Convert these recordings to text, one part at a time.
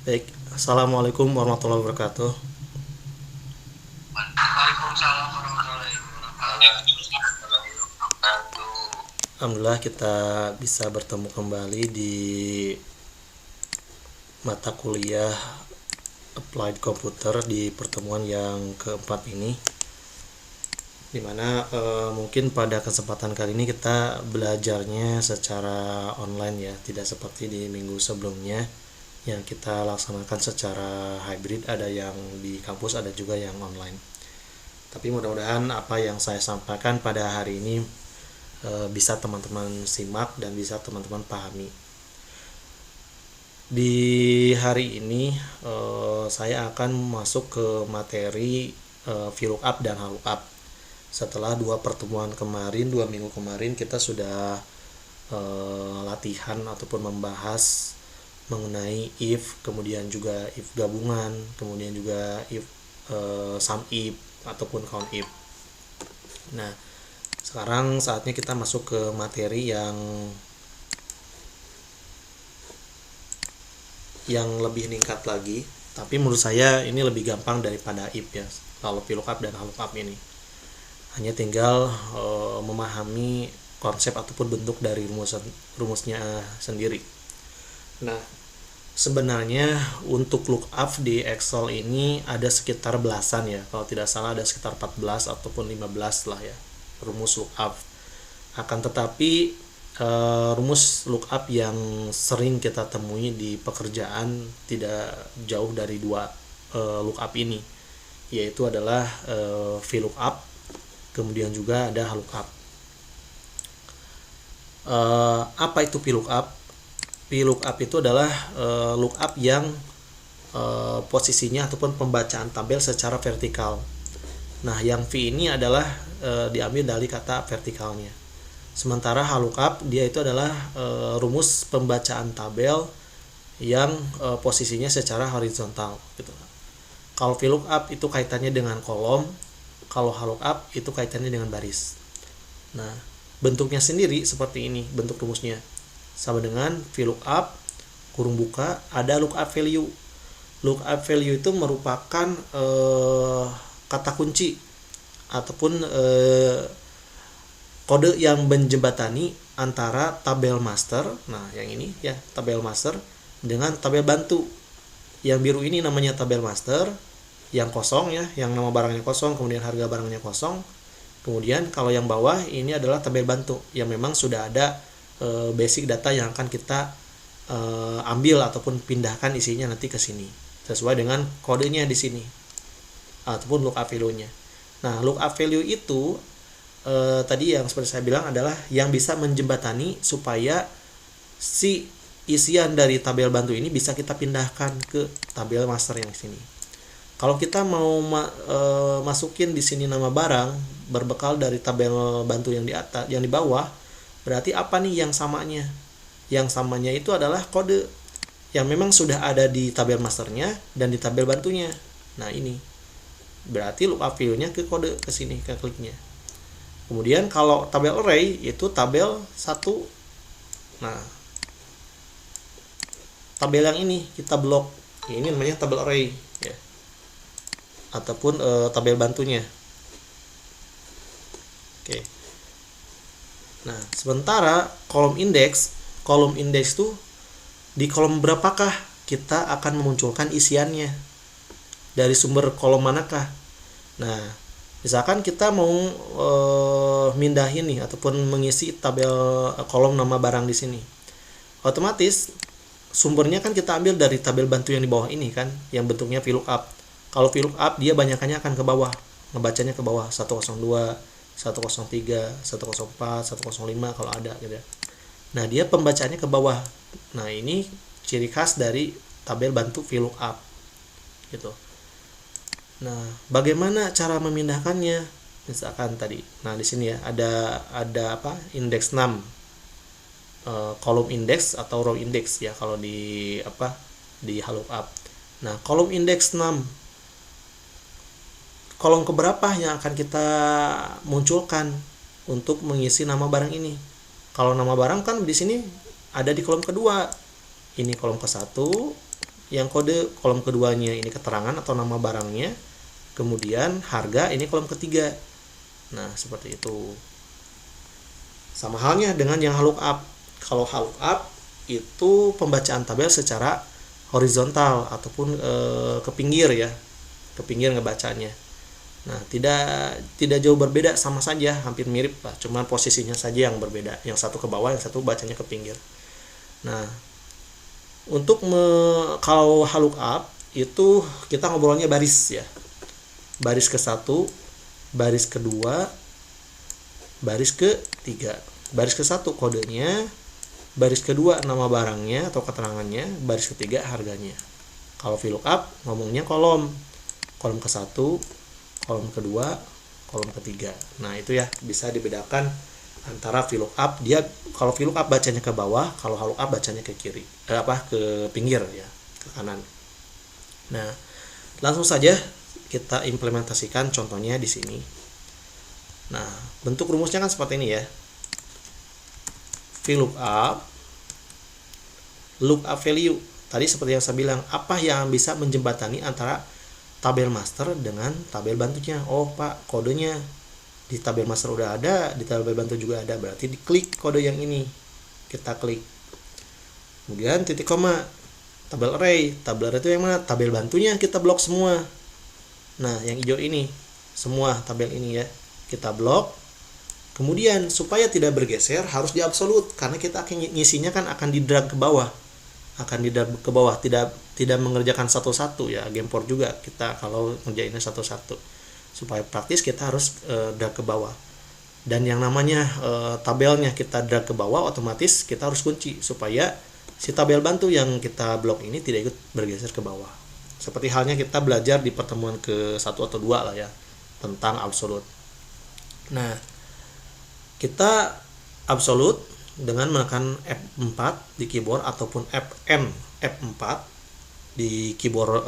Baik, Assalamualaikum warahmatullahi wabarakatuh. Waalaikumsalam warahmatullahi wabarakatuh. Alhamdulillah kita bisa bertemu kembali di mata kuliah Applied Computer di pertemuan yang keempat ini. Dimana mungkin pada kesempatan kali ini kita belajarnya secara online ya, tidak seperti di minggu sebelumnya yang kita laksanakan secara hybrid, ada yang di kampus, ada juga yang online. Tapi mudah-mudahan apa yang saya sampaikan pada hari ini bisa teman-teman simak dan bisa teman-teman pahami. Di hari ini saya akan masuk ke materi VLOOKUP dan HLOOKUP. Setelah dua pertemuan kemarin, 2 minggu kemarin kita sudah latihan ataupun membahas mengenai if, kemudian juga if gabungan, kemudian juga if sum if ataupun count if. Nah, sekarang saatnya kita masuk ke materi yang lebih meningkat lagi, tapi menurut saya ini lebih gampang daripada if ya, kalau VLOOKUP dan HLOOKUP ini. Hanya tinggal memahami konsep ataupun bentuk dari rumusnya sendiri. Nah, sebenarnya untuk lookup di Excel ini ada sekitar belasan ya. Kalau tidak salah ada sekitar 14 ataupun 15 lah ya rumus lookup. Akan tetapi rumus lookup yang sering kita temui di pekerjaan tidak jauh dari dua lookup ini, yaitu adalah VLOOKUP, kemudian juga ada HLOOKUP. Apa itu VLOOKUP? VLOOKUP itu adalah lookup yang posisinya ataupun pembacaan tabel secara vertikal. Nah, yang V ini adalah diambil dari kata vertikalnya. Sementara HLOOKUP dia itu adalah rumus pembacaan tabel yang posisinya secara horizontal gitu. Kalau VLOOKUP itu kaitannya dengan kolom, kalau HLOOKUP itu kaitannya dengan baris. Nah, bentuknya sendiri seperti ini bentuk rumusnya. Sama dengan VLOOKUP kurung buka ada lookup value. Lookup value itu merupakan kata kunci ataupun kode yang menjembatani antara tabel master, nah yang ini ya tabel master, dengan tabel bantu. Yang biru ini namanya tabel master, yang kosong ya, yang nama barangnya kosong, kemudian harga barangnya kosong. Kemudian kalau yang bawah ini adalah tabel bantu yang memang sudah ada basic data yang akan kita ambil ataupun pindahkan isinya nanti ke sini sesuai dengan kodenya di sini ataupun lookup value-nya. Nah, lookup value itu tadi yang seperti saya bilang adalah yang bisa menjembatani supaya si isian dari tabel bantu ini bisa kita pindahkan ke tabel master yang sini. Kalau kita mau masukin di sini nama barang berbekal dari tabel bantu yang di atas, yang di bawah, berarti apa nih yang samanya? Yang samanya itu adalah kode yang memang sudah ada di tabel masternya dan di tabel bantunya. Nah, ini berarti lookup value-nya ke kode ke sini, ke kliknya. Kemudian kalau tabel array itu tabel 1. Nah, tabel yang ini kita blok. Ini namanya tabel array ya. Ataupun tabel bantunya. Oke. Nah, sementara kolom indeks tuh di kolom berapakah kita akan memunculkan isiannya? Dari sumber kolom manakah? Nah, misalkan kita mau mindahin nih ataupun mengisi tabel kolom nama barang di sini. Otomatis sumbernya kan kita ambil dari tabel bantu yang di bawah ini kan, yang bentuknya VLOOKUP. Kalau VLOOKUP dia banyakannya akan ke bawah, ngebacanya ke bawah 102, 103, 104, 105 kalau ada gitu ya. Nah, dia pembacaannya ke bawah. Nah, ini ciri khas dari tabel bantu VLOOKUP gitu. Nah, bagaimana cara memindahkannya? Misalkan tadi. Nah, di sini ya ada apa? Indeks 6. Kolom indeks atau row indeks ya kalau di apa? Di HLOOKUP. Nah, kolom indeks 6, kolom keberapa yang akan kita munculkan untuk mengisi nama barang ini? Kalau nama barang kan di sini ada di kolom kedua. Ini kolom ke-1, yang kode, kolom keduanya ini keterangan atau nama barangnya, kemudian harga ini kolom ketiga. Nah, seperti itu. Sama halnya dengan yang lookup. Kalau lookup itu pembacaan tabel secara horizontal ataupun ke pinggir ya. Ke pinggir ngebacanya. Nah, tidak jauh berbeda, sama saja, hampir mirip lah, cuman posisinya saja yang berbeda. Yang satu ke bawah, yang satu bacanya ke pinggir. Nah, untuk kalau lookup itu kita ngobrolnya baris ya. Baris ke satu, baris kedua, baris ketiga. Baris ke satu kodenya, baris kedua nama barangnya atau keterangannya, baris ketiga harganya. Kalau VLOOKUP ngomongnya kolom ke satu, kolom kedua, kolom ketiga. Nah, itu ya bisa dibedakan antara VLOOKUP. Dia kalau VLOOKUP bacanya ke bawah, kalau lookup bacanya ke kiri, ke pinggir ya, ke kanan. Nah, langsung saja kita implementasikan contohnya di sini. Nah, bentuk rumusnya kan seperti ini ya. VLOOKUP, lookup value. Tadi seperti yang saya bilang, apa yang bisa menjembatani antara tabel master dengan tabel bantunya. Oh Pak, kodenya di tabel master udah ada, di tabel bantu juga ada, berarti diklik kode yang ini, kita klik. Kemudian titik koma, tabel array itu yang mana? Tabel bantunya kita blok semua. Nah, yang hijau ini semua tabel ini ya kita blok. Kemudian supaya tidak bergeser harus di absolute, karena kita akan ngisinya kan akan di drag ke bawah. Tidak mengerjakan satu-satu ya, gempor juga kita kalau ngerjainnya satu-satu. Supaya praktis kita harus drag ke bawah. Dan yang namanya tabelnya kita drag ke bawah, otomatis kita harus kunci supaya si tabel bantu yang kita blok ini tidak ikut bergeser ke bawah. Seperti halnya kita belajar di pertemuan ke 1 atau 2 lah ya, tentang absolute. Nah, kita absolute dengan menekan F4 di keyboard ataupun F4 di keyboard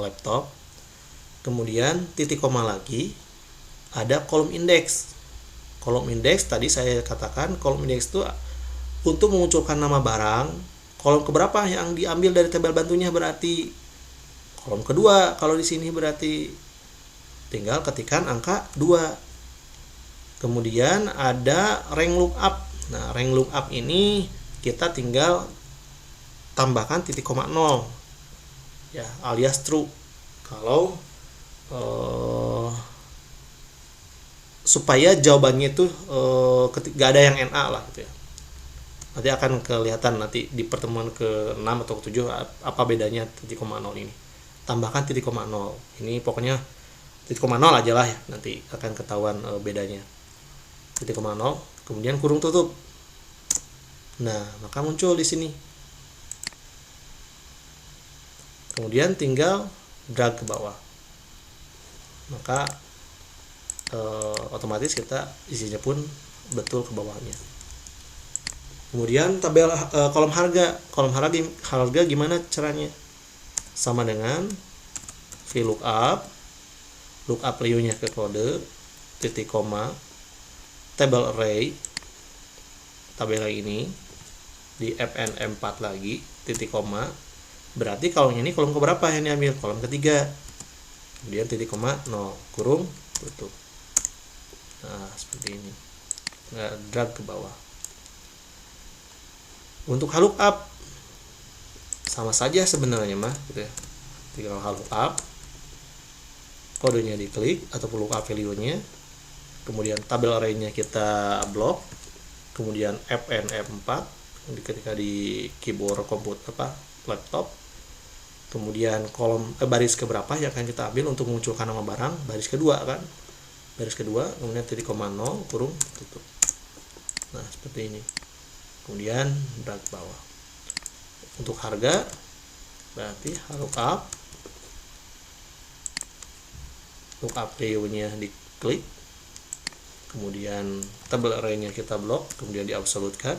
laptop. Kemudian titik koma lagi, ada kolom indeks. Kolom indeks tadi saya katakan kolom indeks itu untuk memunculkan nama barang. Kolom keberapa yang diambil dari tabel bantunya, berarti kolom kedua. Kalau di sini berarti tinggal ketikkan angka 2. Kemudian ada rank lookup. Nah, rank lookup ini kita tinggal tambahkan titik koma 0 ya, alias true. Kalau supaya jawabannya itu gak ada yang NA lah gitu ya. Nanti akan kelihatan nanti di pertemuan ke-6 atau ke-7 apa bedanya titik koma 0 ini. Tambahkan titik koma 0. Ini pokoknya titik koma 0 aja lah ya, nanti akan ketahuan bedanya. Titik koma 0, kemudian kurung tutup. Nah, maka muncul di sini. Kemudian tinggal drag ke bawah. Maka otomatis kita isinya pun betul ke bawahnya. Kemudian tabel kolom harga gimana caranya? Sama dengan VLOOKUP, lookup value-nya ke kode, titik koma, table array, tabel ini di FNM4 lagi, titik koma. Berarti kalau ini kolom keberapa yang diambil? Kolom ketiga. Kemudian titik koma 0, kurung tutup. Nah, seperti ini. Nggak drag ke bawah. Untuk lookup sama saja sebenarnya mah gitu ya. Tinggal lookup, kodenya diklik ataupun lookup value-nya. Kemudian tabel array-nya kita blok. Kemudian FNF4 ketika di keyboard komputer laptop. Kemudian kolom baris keberapa yang akan kita ambil untuk memunculkan nama barang? Baris kedua kan? Baris kedua, kemudian titik koma 0, kurung tutup. Nah, seperti ini. Kemudian drag bawah. Untuk harga berarti lookup value-nya diklik. Kemudian tabel array-nya kita blok, kemudian diabsolutkan,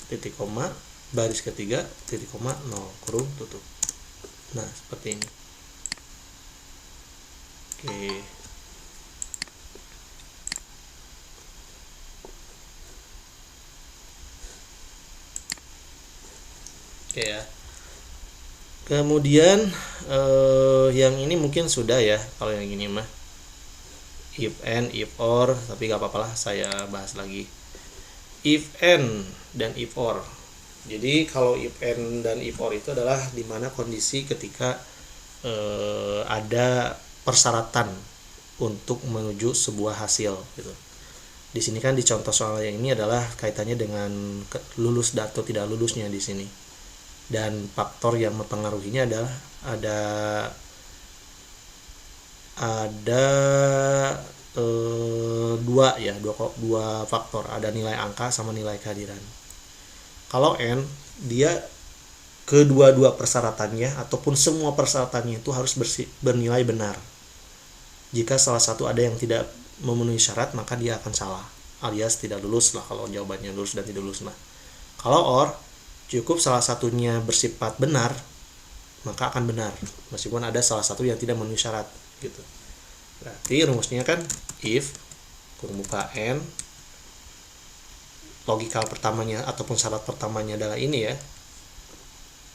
titik koma, baris ketiga, titik koma 0, kurung tutup. Nah, seperti ini. Oke ya. Kemudian yang ini mungkin sudah ya, kalau yang ini mah if and, if or, tapi gak apa-apa lah saya bahas lagi. If and dan if or. Jadi kalau if and dan if or itu adalah dimana kondisi ketika ada persyaratan untuk menuju sebuah hasil gitu. Di sini kan di contoh soal yang ini adalah kaitannya dengan lulus atau tidak lulusnya di sini. Dan faktor yang mempengaruhinya adalah ada dua faktor, ada nilai angka sama nilai kehadiran. Kalau N, dia kedua-dua persyaratannya ataupun semua persyaratannya itu harus bernilai benar. Jika salah satu ada yang tidak memenuhi syarat, maka dia akan salah, alias tidak lulus lah kalau jawabannya lulus dan tidak lulus mah. Kalau OR, cukup salah satunya bersifat benar, maka akan benar meskipun ada salah satu yang tidak memenuhi syarat gitu. Berarti rumusnya kan if kurung buka N, logikal pertamanya ataupun syarat pertamanya adalah ini ya,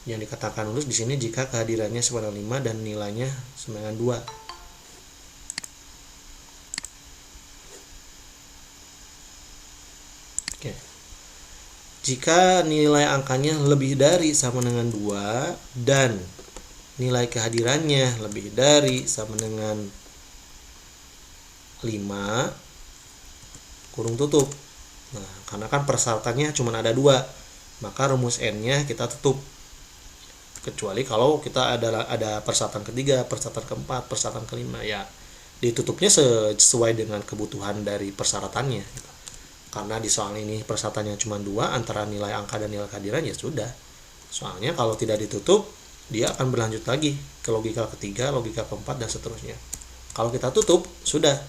yang dikatakan lulus di sini jika kehadirannya sama dengan 5 dan nilainya sama dengan 2. Oke. Jika nilai angkanya lebih dari sama dengan 2 dan nilai kehadirannya lebih dari sama dengan 5, kurung tutup. Nah, karena kan persyaratannya cuma ada 2, maka rumus N-nya kita tutup. Kecuali kalau kita ada persyaratan ketiga, persyaratan keempat, persyaratan kelima, ya ditutupnya sesuai dengan kebutuhan dari persyaratannya gitu. Karena di soal ini persyaratannya cuma 2 antara nilai angka dan nilai kehadiran, ya sudah. Soalnya kalau tidak ditutup, dia akan berlanjut lagi ke logika ketiga, logika keempat, dan seterusnya. Kalau kita tutup, sudah.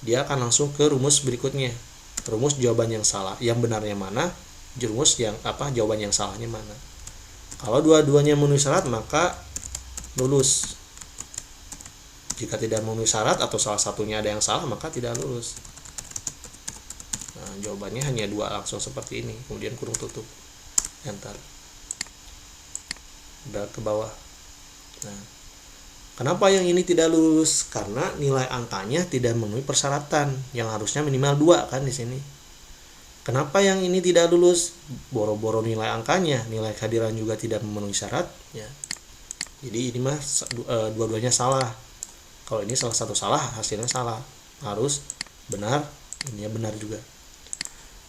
Dia akan langsung ke rumus berikutnya. Rumus jawaban yang salah, yang benarnya mana, rumus yang jawaban yang salahnya mana. Kalau dua-duanya memenuhi syarat, maka lulus. Jika tidak memenuhi syarat atau salah satunya ada yang salah, maka tidak lulus. Nah, jawabannya hanya 2 langsung seperti ini, kemudian kurung tutup, enter, udah ke bawah. Nah, kenapa yang ini tidak lulus? Karena nilai angkanya tidak memenuhi persyaratan yang harusnya minimal 2 kan di sini. Kenapa yang ini tidak lulus? Boro-boro nilai angkanya, nilai kehadiran juga tidak memenuhi syarat ya. Jadi ini mah dua-duanya salah. Kalau ini salah satu salah, hasilnya salah. Harus benar, ini benar juga.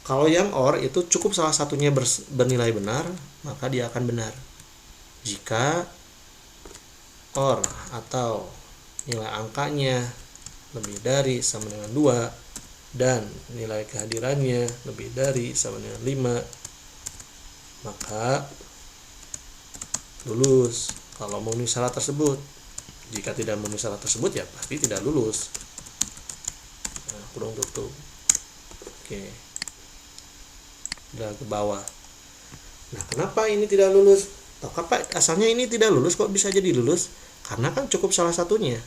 Kalau yang OR itu cukup salah satunya bernilai benar, maka dia akan benar. Jika OR atau nilai angkanya lebih dari sama dengan 2 dan nilai kehadirannya lebih dari sama dengan 5, maka lulus kalau memenuhi syarat tersebut. Jika tidak memenuhi syarat tersebut, ya pasti tidak lulus. Nah, kurung tutup. Oke. Udah ke bawah. Nah, kenapa ini tidak lulus? Asalnya ini tidak lulus, kok bisa jadi lulus? Karena kan cukup salah satunya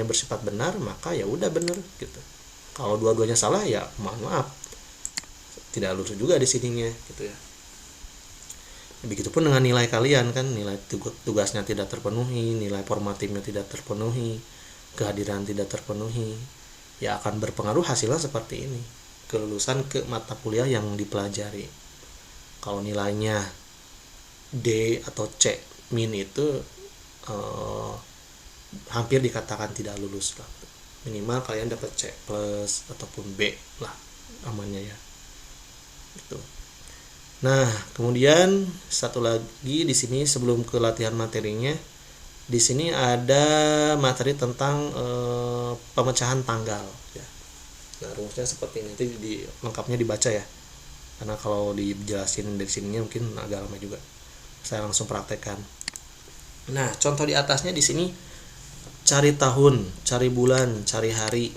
bersifat benar, maka ya udah benar gitu. Kalau dua-duanya salah, ya maaf, tidak lulus juga di sininya gitu ya. Begitupun dengan nilai kalian kan, nilai tugasnya tidak terpenuhi, nilai formatifnya tidak terpenuhi, kehadiran tidak terpenuhi, ya akan berpengaruh hasilnya seperti ini, kelulusan ke mata kuliah yang dipelajari. Kalau nilainya D atau C min itu hampir dikatakan tidak lulus lah. Minimal kalian dapat C plus ataupun B lah amannya ya. Itu. Nah, kemudian satu lagi di sini sebelum ke latihan materinya, di sini ada materi tentang pemecahan tanggal ya. Nah, rumusnya seperti ini, nanti lengkapnya dibaca ya. Karena kalau dijelasin dari sininya mungkin agak lama juga. Saya langsung praktekkan. Nah, contoh di atasnya di sini cari tahun, cari bulan, cari hari,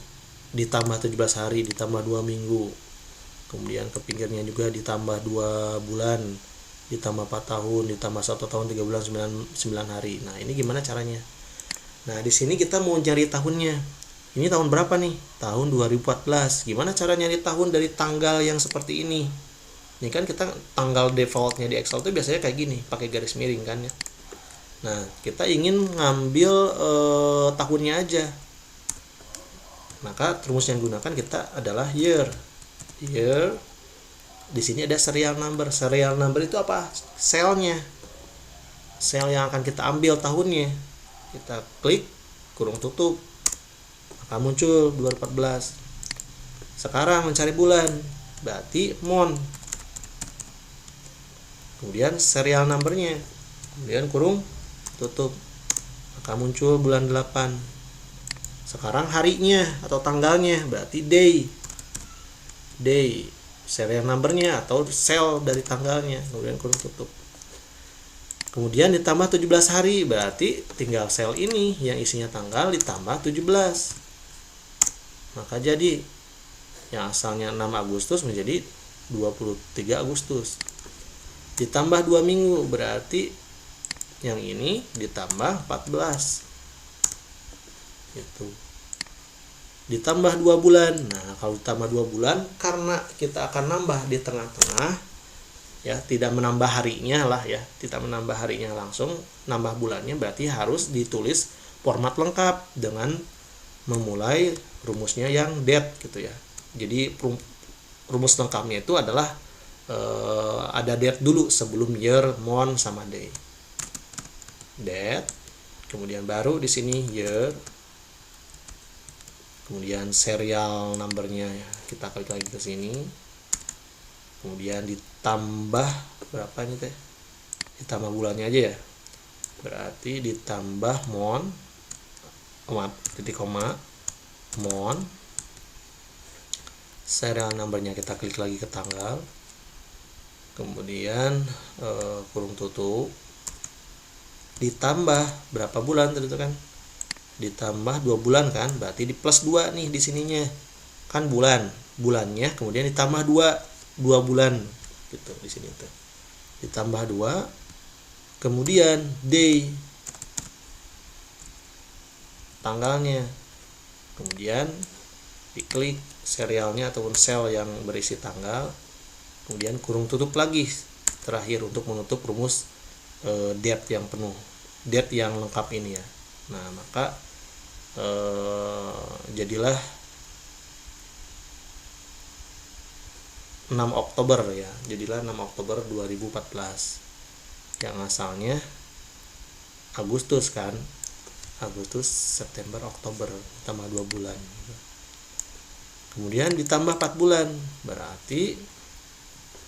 ditambah 17 hari, ditambah 2 minggu. Kemudian ke pinggirnya juga ditambah 2 bulan, ditambah 4 tahun, ditambah 1 tahun 3 bulan 9 hari. Nah, ini gimana caranya? Nah, di sini kita mau cari tahunnya. Ini tahun berapa nih? Tahun 2014. Gimana cara nyari tahun dari tanggal yang seperti ini? Ini kan kita tanggal defaultnya di Excel tuh biasanya kayak gini, pakai garis miring kan ya. Nah, kita ingin ngambil tahunnya aja. Maka rumus yang gunakan kita adalah year. Year. Di sini ada serial number. Serial number itu apa? Selnya. Sel yang akan kita ambil tahunnya. Kita klik kurung tutup. Maka muncul 2014. Sekarang mencari bulan. Berarti month. Kemudian serial numbernya. Kemudian kurung tutup. Maka muncul bulan 8. Sekarang harinya atau tanggalnya, berarti day. Day, serial numbernya atau sel dari tanggalnya, kemudian kurung tutup. Kemudian ditambah 17 hari, berarti tinggal sel ini yang isinya tanggal ditambah 17. Maka jadi yang asalnya 6 Agustus menjadi 23 Agustus. Ditambah 2 minggu, berarti yang ini ditambah 14. Gitu. Ditambah 2 bulan. Nah, kalau ditambah 2 bulan karena kita akan nambah di tengah-tengah ya, tidak menambah harinya lah ya, tidak menambah harinya langsung, nambah bulannya, berarti harus ditulis format lengkap dengan memulai rumusnya yang date gitu ya. Jadi rumus lengkapnya itu adalah ada date dulu sebelum year, month sama day. Date, kemudian baru di sini year, kemudian serial numbernya ya, kita klik lagi ke sini, kemudian ditambah berapa ini teh, ditambah bulannya aja ya, berarti ditambah month, titik koma, month, serial numbernya kita klik lagi ke tanggal, kemudian kurung tutup, ditambah berapa bulan tadi itu kan, ditambah 2 bulan kan, berarti di plus 2 nih di sininya kan bulannya, kemudian ditambah 2 bulan gitu di sini tuh, ditambah 2, kemudian day tanggalnya, kemudian diklik serialnya ataupun sel yang berisi tanggal, kemudian kurung tutup lagi terakhir untuk menutup rumus date yang penuh, date yang lengkap ini ya. Nah, maka jadilah 6 Oktober ya. Jadilah 6 Oktober 2014. Yang asalnya Agustus kan. Agustus, September, Oktober, tambah 2 bulan. Kemudian ditambah 4 bulan. Berarti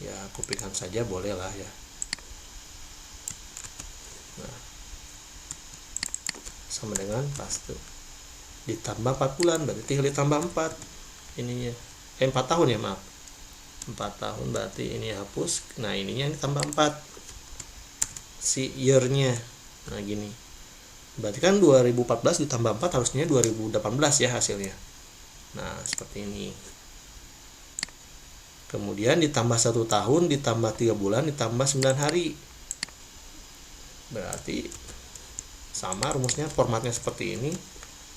ya kopikan saja boleh lah ya. Nah, sama dengan paste. Ditambah 4 bulan, berarti tinggal ditambah 4 ininya. 4 tahun ya, maaf. 4 tahun berarti ini hapus. Nah, ininya ditambah 4. Si year-nya. Nah, gini. Berarti kan 2014 ditambah 4 harusnya 2018 ya hasilnya. Nah, seperti ini. Kemudian ditambah 1 tahun, ditambah 3 bulan, ditambah 9 hari. Berarti sama rumusnya, formatnya seperti ini,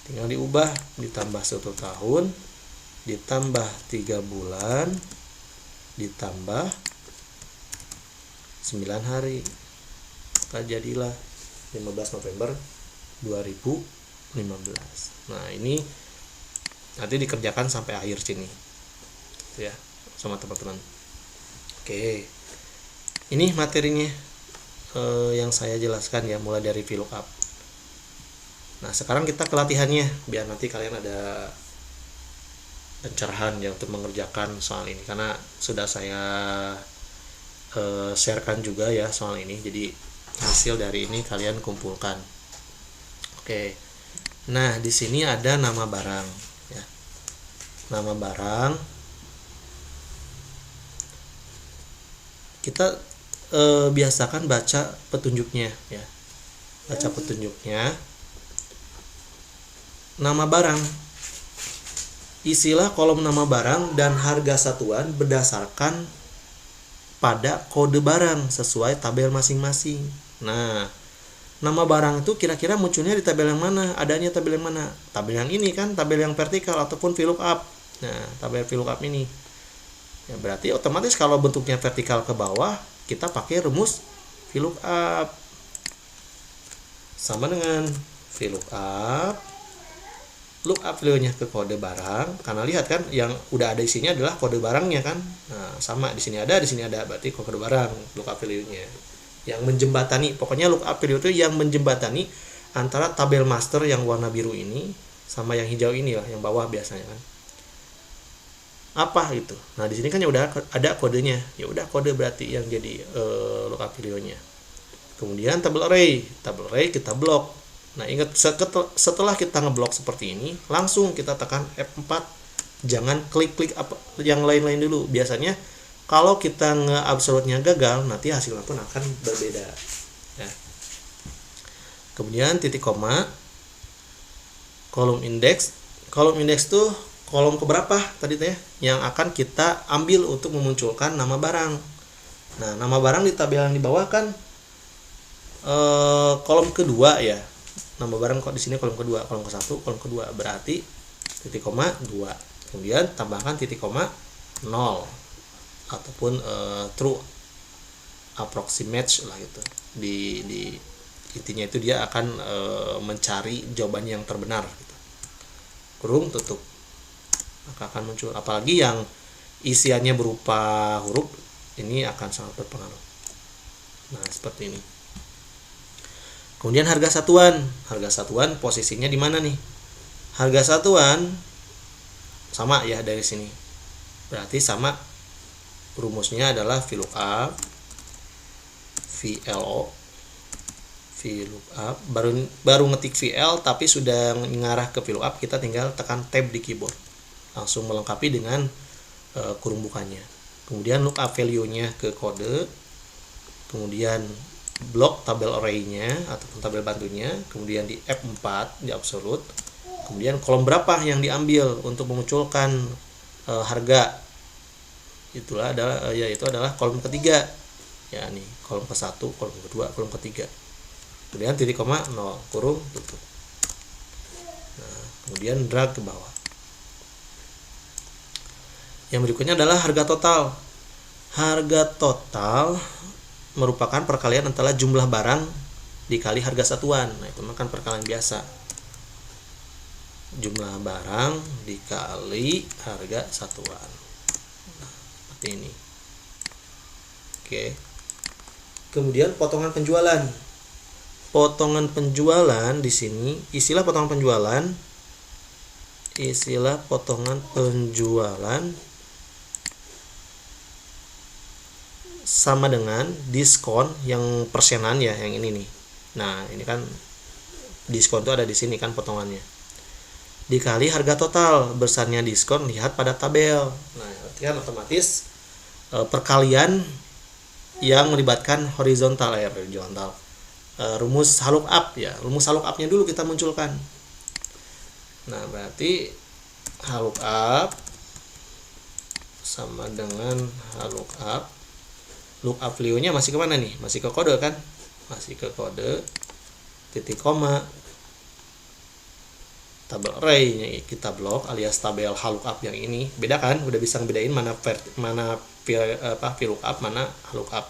tinggal diubah, ditambah 1 tahun, ditambah 3 bulan, ditambah 9 hari. Maka jadilah 15 November 2015. Nah, ini nanti dikerjakan sampai akhir sini ya sama teman-teman. Oke, ini materinya yang saya jelaskan ya, mulai dari VLOOKUP. Nah, sekarang kita ke latihannya biar nanti kalian ada pencerahan ya untuk mengerjakan soal ini, karena sudah saya sharekan juga ya soal ini, jadi hasil dari ini kalian kumpulkan. Oke, nah di sini ada nama barang ya, nama barang. Kita biasakan baca petunjuknya ya, baca petunjuknya. Nama barang, isilah kolom nama barang dan harga satuan berdasarkan pada kode barang sesuai tabel masing-masing. Nah, nama barang itu kira-kira munculnya di tabel yang mana, adanya tabel yang mana, tabel yang ini kan, tabel yang vertikal ataupun VLOOKUP. Nah, tabel VLOOKUP ini ya, berarti otomatis kalau bentuknya vertikal ke bawah kita pakai rumus VLOOKUP. sama dengan VLOOKUP, lookup value-nya ke kode barang, karena lihat kan yang udah ada isinya adalah kode barangnya kan. Nah, sama di sini ada, berarti kode barang, lookup value-nya. Yang menjembatani, pokoknya lookup value itu yang menjembatani antara tabel master yang warna biru ini sama yang hijau ini lah, yang bawah biasanya kan. Apa gitu. Nah, di sini kan ya udah ada kodenya. Ya udah kode berarti yang jadi lookup value-nya. Kemudian tabel array kita blok. Nah, ingat setelah kita ngeblok seperti ini, langsung kita tekan F4. Jangan klik-klik apa yang lain-lain dulu. Biasanya kalau kita nge-absolute-nya gagal, nanti hasilnya pun akan berbeda. Ya. Kemudian titik koma, kolom indeks. Kolom indeks tuh kolom keberapa tadi teh yang akan kita ambil untuk memunculkan nama barang. Nah, nama barang di tabel yang di bawah kan kolom kedua ya. Nama barang kok di sini kolom kedua, kolom ke-1, kolom kedua, berarti titik koma 2. Kemudian tambahkan titik koma 0 ataupun true approximate lah gitu. Di intinya itu dia akan mencari jawaban yang terbenar gitu. Kurung tutup. Maka akan muncul, apalagi yang isiannya berupa huruf, ini akan sangat berpengaruh. Nah, seperti ini. Kemudian harga satuan posisinya di mana nih? Harga satuan sama ya dari sini. Berarti sama, rumusnya adalah VLOOKUP, VLOOKUP, baru ngetik VL tapi sudah mengarah ke VLOOKUP, kita tinggal tekan tab di keyboard. Langsung melengkapi dengan kurung bukanya. Kemudian lookup value-nya ke kode. Kemudian blok tabel array-nya ataupun tabel bantunya, kemudian di F4 di absolute, kemudian kolom berapa yang diambil untuk memunculkan harga, itulah adalah yaitu adalah kolom ketiga ya, nih kolom ke-1, kolom kedua, kolom ketiga, kemudian titik koma 0 kurung tutup. Nah, kemudian drag ke bawah. Yang berikutnya adalah harga total. Harga total merupakan perkalian antara jumlah barang dikali harga satuan. Nah, itu kan perkalian biasa. Jumlah barang dikali harga satuan. Nah, seperti ini. Oke. Kemudian potongan penjualan. Potongan penjualan di sini, istilah potongan penjualan sama dengan diskon yang persenan ya, yang ini nih. Nah, ini kan diskon itu ada di sini kan potongannya. Dikali harga total, besarnya diskon lihat pada tabel. Nah, berarti kan otomatis perkalian yang melibatkan horizontal. Rumus lookup ya. Rumus lookupnya dulu kita munculkan. Nah, berarti lookup sama dengan lookup. Lookup value-nya masih kemana nih? Masih ke kode kan? Masih ke kode, titik koma, tabel array-nya kita blok alias tabel lookup yang ini. Beda kan? Udah bisa ngebedain mana VLOOKUP, mana lookup.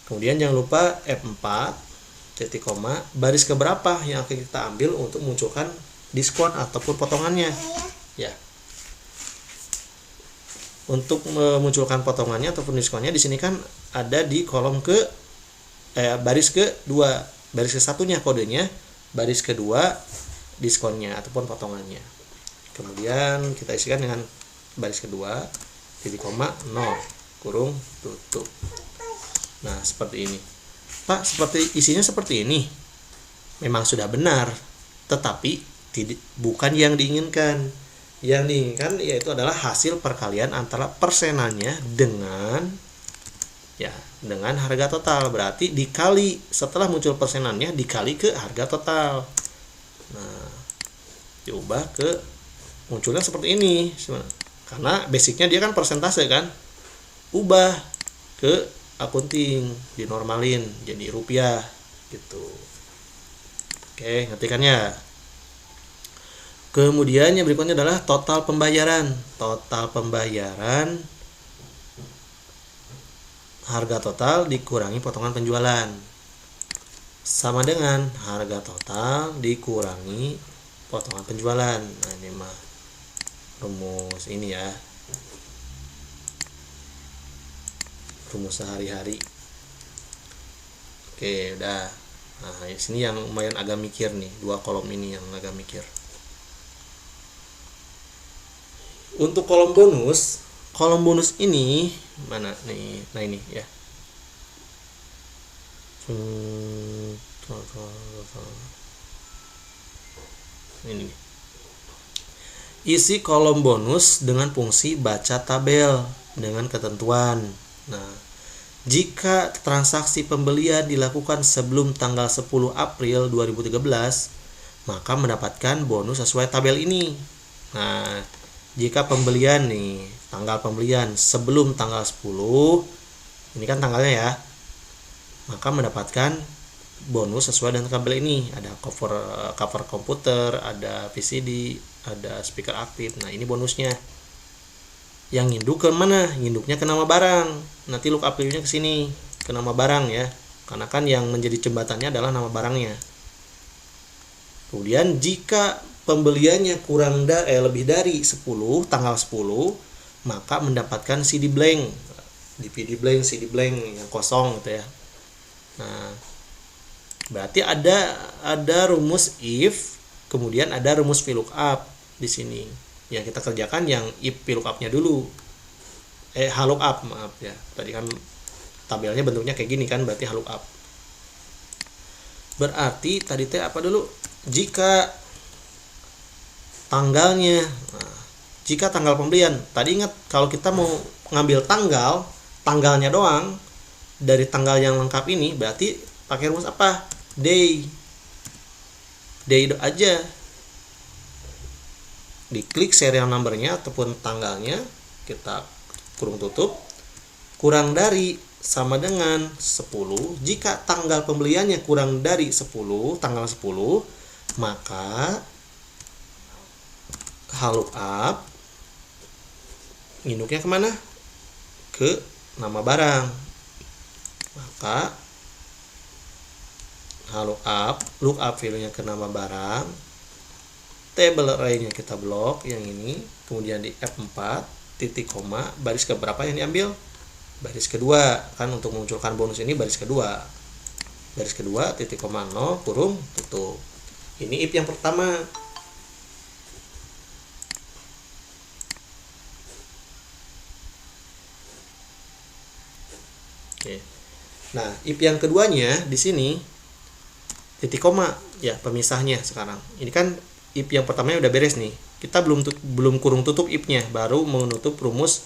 Kemudian jangan lupa F4, titik koma, baris keberapa yang akan kita ambil untuk munculkan diskon ataupun potongannya. Ya. Untuk memunculkan potongannya ataupun diskonnya di sini kan ada di kolom baris kedua, baris ke-1-nya kodenya, baris kedua diskonnya ataupun potongannya. Kemudian kita isikan dengan baris kedua, titik koma 0 kurung tutup. Nah, seperti ini. Pak, seperti isinya seperti ini. Memang sudah benar, tetapi bukan yang diinginkan. Yang diinginkan yaitu adalah hasil perkalian antara persenannya dengan harga total. Berarti dikali, setelah muncul persenannya dikali ke harga total. Nah, diubah ke munculnya seperti ini. Karena basicnya dia kan persentase kan. Ubah ke akunting, dinormalin jadi rupiah gitu. Oke, ngertikannya. Kemudian yang berikutnya adalah total pembayaran. Total pembayaran harga total dikurangi potongan penjualan. sama dengan harga total dikurangi potongan penjualan. Nah, ini mah rumus ini ya, rumus sehari-hari. Oke, udah. Nah, di sini yang lumayan agak mikir nih, dua kolom ini yang agak mikir. Untuk kolom bonus ini mana nih? Nah, ini ya. Ini nih. Isi kolom bonus dengan fungsi baca tabel dengan ketentuan. Nah, jika transaksi pembelian dilakukan sebelum tanggal 10 April 2013, maka mendapatkan bonus sesuai tabel ini. Nah, jika pembelian nih, tanggal pembelian sebelum tanggal 10, ini kan tanggalnya ya, maka mendapatkan bonus sesuai dengan tabel ini. Ada cover komputer, ada VCD, ada speaker aktif. Nah, ini bonusnya. Yang nginduk ke mana? Nginduknya ke nama barang. Nanti lookup value-nya ke sini, ke nama barang ya. Karena kan yang menjadi jembatannya adalah nama barangnya. Kemudian jika pembeliannya lebih dari 10, tanggal 10, maka mendapatkan CD blank. DVD blank, CD blank yang kosong gitu ya. Nah, berarti ada rumus if, kemudian ada rumus VLOOKUP di sini. Yang kita kerjakan yang if VLOOKUP-nya dulu. HLOOKUP, maaf ya. Tadi kan tabelnya bentuknya kayak gini kan, berarti HLOOKUP. Berarti tadi teh apa dulu? Jika tanggalnya, jika tanggal pembelian, tadi ingat kalau kita mau ngambil tanggalnya doang dari tanggal yang lengkap ini, berarti pakai rumus apa? Day aja. Diklik serial numbernya ataupun tanggalnya, kita kurung tutup, kurang dari sama dengan 10. Jika tanggal pembeliannya kurang dari 10, tanggal 10, maka HLOOKUP nginduknya kemana? Ke nama barang. Maka lookup value-nya ke nama barang, table array-nya kita blok yang ini, kemudian di F4 titik koma, baris ke berapa yang diambil? Baris kedua, kan untuk memunculkan bonus ini baris kedua titik koma 0 kurung tutup. Ini if yang pertama. Oke. Nah, if yang keduanya di sini titik koma ya, pemisahnya sekarang. Ini kan if yang pertamanya udah beres nih. Kita belum kurung tutup if-nya, baru menutup rumus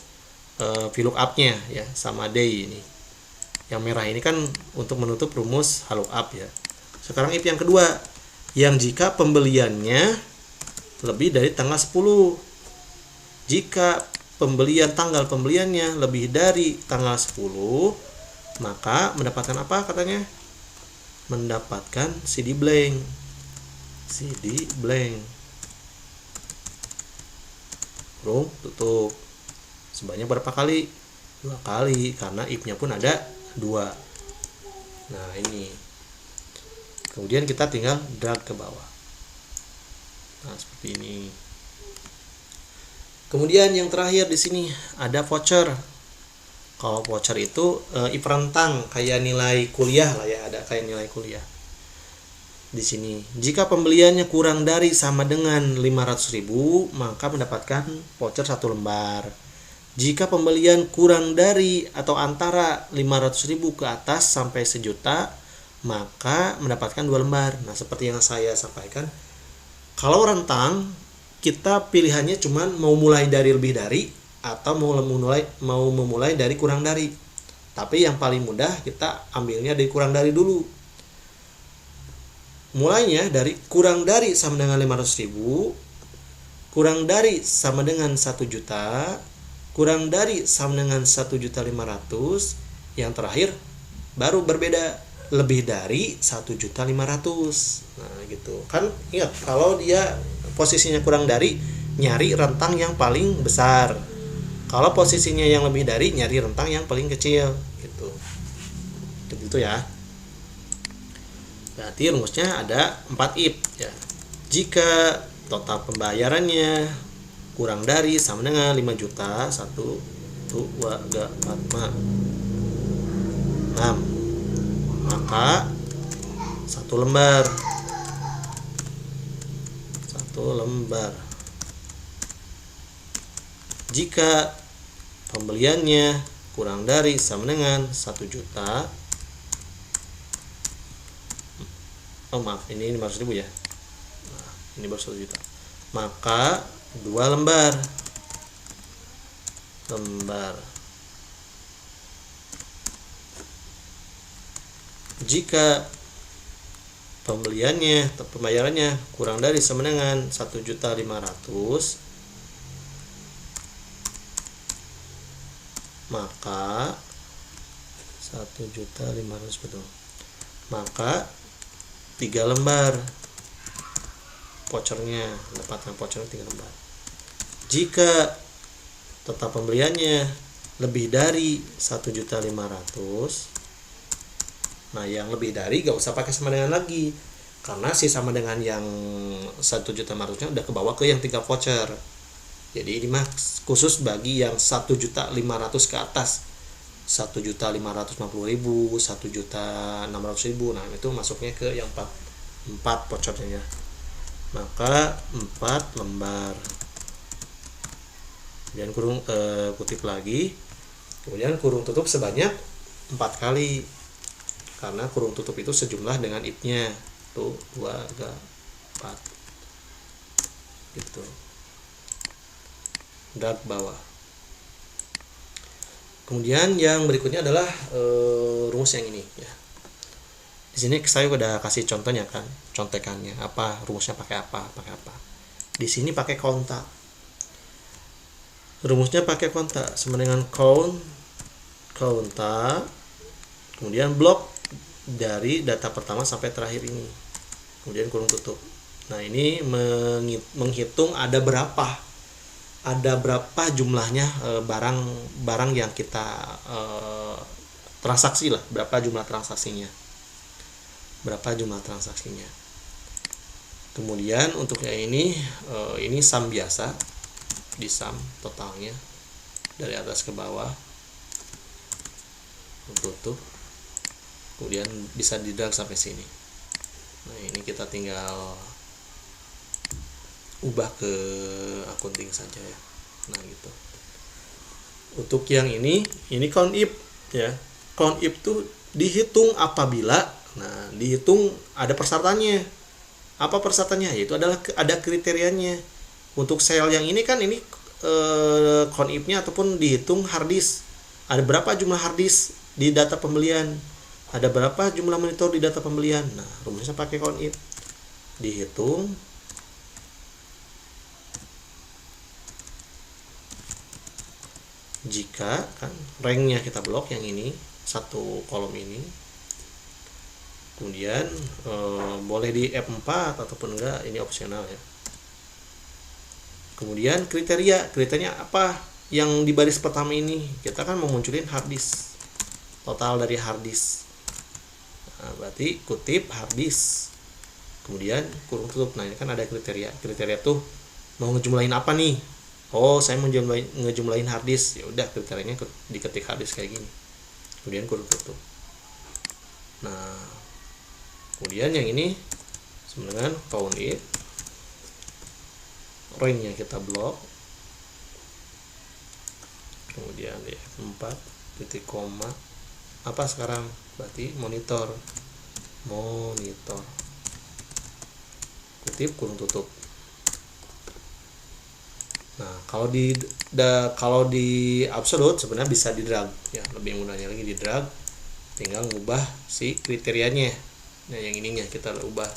VLOOKUP-nya ya sama day ini. Yang merah ini kan untuk menutup rumus HLOOKUP ya. Sekarang if yang kedua, yang jika pembeliannya lebih dari tanggal 10. Jika tanggal pembeliannya lebih dari tanggal 10, maka mendapatkan apa katanya? Mendapatkan CD blank. Kurung tutup. Sebanyak berapa kali? 2 kali, karena if-nya pun ada 2. Nah, ini. Kemudian kita tinggal drag ke bawah. Nah, seperti ini. Kemudian yang terakhir di sini ada voucher. Kalau voucher itu if rentang kayak nilai kuliah lah ya, ada kayak nilai kuliah. Di sini, jika pembeliannya kurang dari sama dengan 500.000, maka mendapatkan voucher 1 lembar. Jika pembelian kurang dari atau antara 500.000 ke atas sampai 1 juta, maka mendapatkan 2 lembar. Nah, seperti yang saya sampaikan, kalau rentang kita pilihannya cuman mau mulai dari lebih dari atau mau memulai dari kurang dari. Tapi yang paling mudah kita ambilnya dari kurang dari dulu. Mulainya dari kurang dari sama dengan 500.000, kurang dari sama dengan 1 juta, kurang dari sama dengan 1.500.000, yang terakhir baru berbeda lebih dari 1.500.000. Nah, gitu. Kan ingat, kalau dia posisinya kurang dari, nyari rentang yang paling besar. Kalau posisinya yang lebih dari, nyari rentang yang paling kecil gitu. Gitu ya. Berarti rumusnya ada 4 if ya. Jika total pembayarannya kurang dari sama dengan 5 juta, 1 2 3 4 6, maka satu lembar jika pembeliannya kurang dari sama dengan 1 juta, oh maaf, ini 500.000 ya. Nah, ini baru 1 juta. Maka 2 lembar. Jika pembayarannya kurang dari sama dengan 1.500.000, maka 1.500.000 betul. Maka 3 lembar vouchernya, dapatkan vouchernya 3 lembar. Jika total pembeliannya lebih dari 1.500.000, nah yang lebih dari gak usah pakai sama dengan lagi, karena si sama dengan yang 1.500.000 udah kebawa ke yang 3 voucher. Jadi ini mah khusus bagi yang 1.500.000 ke atas, 1.550.000, 1.600.000. Nah itu masuknya ke yang 4 vouchernya ya. Maka 4 lembar. Kemudian kutip lagi, kemudian kurung tutup sebanyak 4 kali, karena kurung tutup itu sejumlah dengan if-nya. Tuh 2 3 4 gitu. Drag bawah. Kemudian yang berikutnya adalah rumus yang ini ya. Di sini saya udah kasih contohnya kan, contekannya apa, rumusnya pakai apa. Di sini pakai konta. Rumusnya pakai konta sama dengan konta, kemudian blok dari data pertama sampai terakhir ini, kemudian kurung tutup. Nah ini menghitung ada berapa jumlahnya barang yang kita transaksi lah, berapa jumlah transaksinya. Kemudian untuk yang ini sum biasa, di sum totalnya dari atas ke bawah, tutup, kemudian bisa di drag sampai sini. Nah ini kita tinggal ubah ke accounting saja ya. Nah gitu. Untuk yang ini count if ya. Count if tuh dihitung apabila, nah dihitung ada persyaratannya. Apa persyaratannya? Yaitu adalah ada kriterianya. Untuk sel yang ini kan ini count if-nya ataupun dihitung hard disk. Ada berapa jumlah hard disk di data pembelian? Ada berapa jumlah monitor di data pembelian? Nah, rumusnya pakai count if. Dihitung jika kan ranknya kita blok yang ini, satu kolom ini. Kemudian boleh di F4 ataupun enggak, ini opsional ya. Kemudian kriterianya apa? Yang di baris pertama ini kita kan mau munculin hard disk, total dari hard disk. Nah, berarti kutip hard disk, kemudian kurung tutup. Nah ini kan ada kriteria tuh mau ngejumlahin apa nih? Oh saya mau ngejumlahin hard disk, ya udah kriterianya diketik hard disk kayak gini, kemudian kurung tutup. Nah kemudian yang ini sebenarnya count if, range-nya kita blok, kemudian ya 4 titik koma apa sekarang, berarti monitor, kutip kurung tutup. Nah kalau di absolute sebenarnya bisa di drag ya, lebih mudahnya lagi di drag, tinggal ngubah si kriterianya. Nah yang ininya kita ubah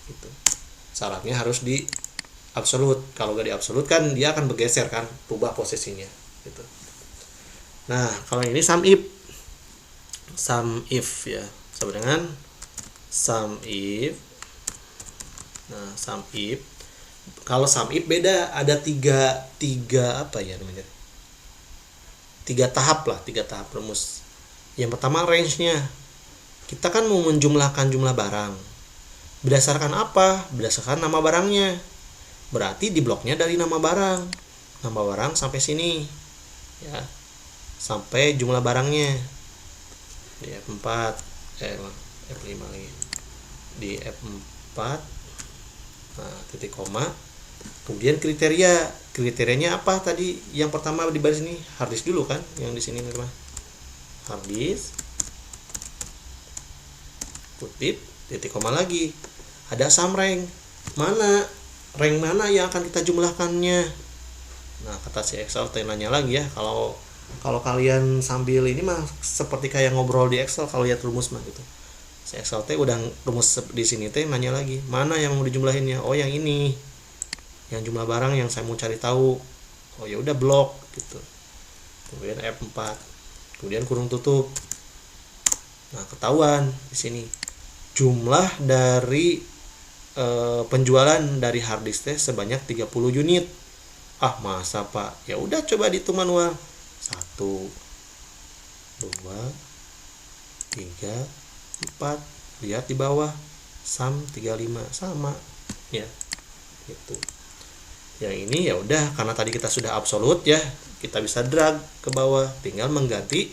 gitu. Syaratnya harus di absolute. Kalau gak di absolute kan dia akan bergeser kan, ubah posisinya gitu. Nah kalau ini sum if ya, sama dengan sum if. Nah sum if, kalau sum if beda, ada tiga apa ya namanya, 3 tahap rumus. Yang pertama range-nya kita kan mau menjumlahkan jumlah barang. Berdasarkan apa? Berdasarkan nama barangnya. Berarti di bloknya dari nama barang. Nama barang sampai sini. Ya. Sampai jumlah barangnya. Di F4, F5 lagi. Di F4. Nah, titik koma. Kemudian kriterianya apa tadi? Yang pertama di baris ini hard disk dulu kan, yang di sini teman. Hard disk. Kutip, titik koma lagi. Ada sum rank. Rank mana yang akan kita jumlahkannya? Nah, kata si Excel nanya lagi ya, kalau kalian sambil ini mah seperti kayak ngobrol di Excel kalau lihat rumus mah gitu. Si Excel udah rumus di sini nanya lagi, mana yang mau dijumlahinnya? Oh, yang ini. Yang jumlah barang yang saya mau cari tahu. Oh, ya udah blok gitu. Kemudian F4. Kemudian kurung tutup. Nah, ketahuan di sini jumlah dari penjualan dari hard disk sebanyak 30 unit. Ah, masa Pak? Ya udah coba dihitung manual. 1 2 3 4. Lihat di bawah. Sum 35 sama ya. Gitu. Yang ini ya udah, karena tadi kita sudah absolut ya, kita bisa drag ke bawah, tinggal mengganti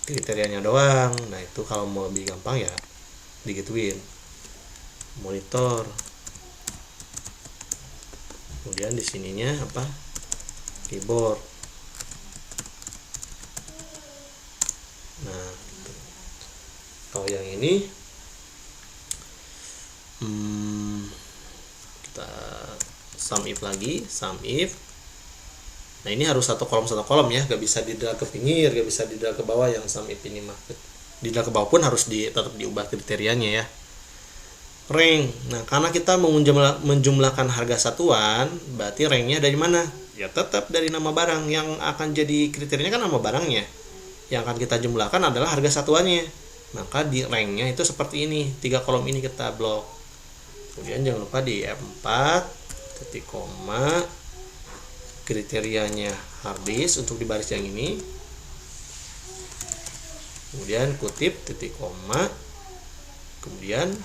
kriterianya doang. Nah, itu kalau mau lebih gampang ya digituin. Monitor. Kemudian di sininya apa? Keyboard. Nah, gitu. Kalau yang ini kita sum if lagi, sum if. Nah, ini harus satu kolom ya, gak bisa di drag ke pinggir, gak bisa di drag ke bawah yang sum if ini mah. Di drag ke bawah pun harus tetap diubah kriterianya ya. Rank. Nah, karena kita mau menjumlahkan harga satuan, berarti ranknya dari mana? Ya tetap dari nama barang. Yang akan jadi kriterianya kan nama barangnya. Yang akan kita jumlahkan adalah harga satuannya. Maka di ranknya itu seperti ini, 3 kolom ini kita blok. Kemudian jangan lupa di F4 titik koma kriterianya hard disk untuk di baris yang ini. Kemudian kutip titik koma. Kemudian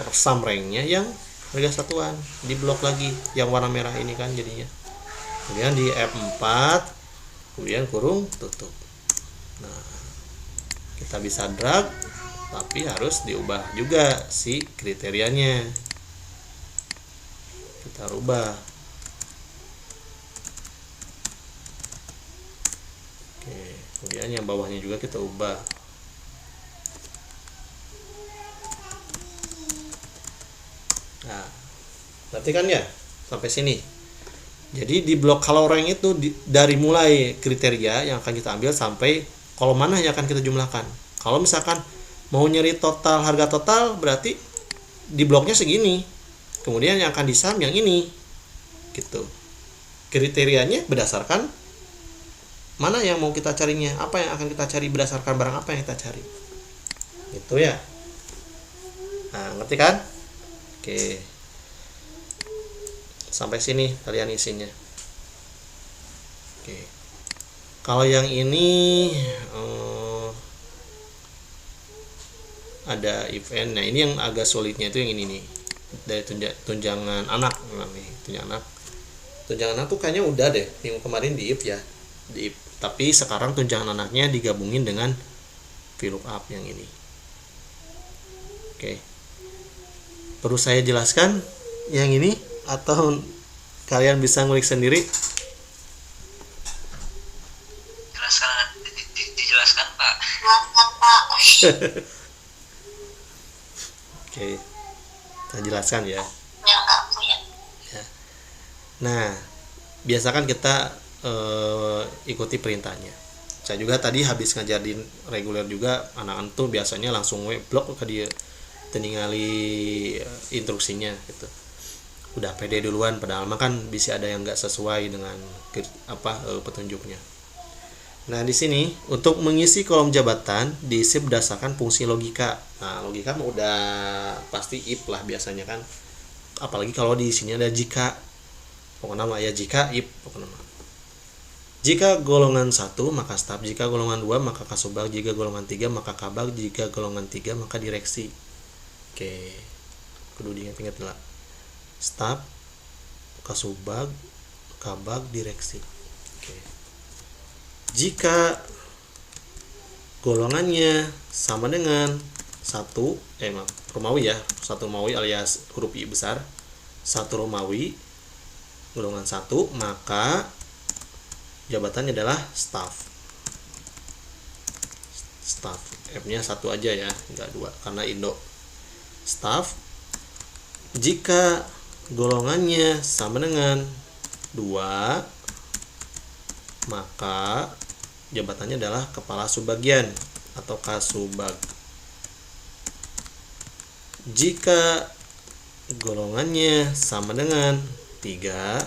sum ranknya yang harga satuan di blok lagi yang warna merah ini kan jadinya. Kemudian di F4 kemudian kurung tutup. Nah, kita bisa drag tapi harus diubah juga si kriterianya. Kita rubah. Oke, kemudian yang bawahnya juga kita ubah. Nah, berarti kan ya sampai sini. Jadi di blok kalau rank itu dari mulai kriteria yang akan kita ambil sampai kolom mana yang akan kita jumlahkan. Kalau misalkan mau nyari total harga total berarti di bloknya segini. Kemudian yang akan disum yang ini. Gitu. Kriterianya berdasarkan mana yang mau kita carinya, apa yang akan kita cari berdasarkan barang apa yang kita cari. Itu ya. Nah, ngerti kan? Oke. Sampai sini kalian isinya. Oke. Kalau yang ini ada event. Nah, ini yang agak sulitnya itu yang ini nih. Dari tunjangan anak nih, tunjangan anak tuh kayaknya udah deh minggu kemarin di if ya. Di if. Tapi sekarang tunjangan anaknya digabungin dengan VLOOKUP yang ini. Oke. Perlu saya jelaskan yang ini atau kalian bisa ngulik sendiri? Dijelaskan Pak. Oke, saya jelaskan ya. Ya. Nah, biasakan kita ikuti perintahnya. Saya juga tadi habis ngajarin reguler juga, anak-anak tuh biasanya langsung blok ke dia, ningali instruksinya gitu. Udah pede duluan, padahal mah kan bisa ada yang nggak sesuai dengan petunjuknya. Nah, di sini untuk mengisi kolom jabatan diisi berdasarkan fungsi logika. Nah, logika mah udah pasti if lah biasanya kan. Apalagi kalau di sini ada jika. Pokoknya mah ya jika if pokoknya mah. Jika golongan 1 maka staf, jika golongan 2 maka kasubag, jika golongan 3 maka kabag, jika golongan 3 maka direksi. Oke. Kudu diingat-ingat lah. Staf, kasubag, kabag, direksi. Oke. Jika golongannya sama dengan 1 Romawi ya, 1 Romawi alias huruf I besar, 1 Romawi golongan 1, maka jabatannya adalah staf. Staf, F-nya 1 aja ya, enggak 2 karena Indo. Staf. Jika golongannya sama dengan 2, maka jabatannya adalah kepala subbagian atau kasubag. Jika golongannya sama dengan 3,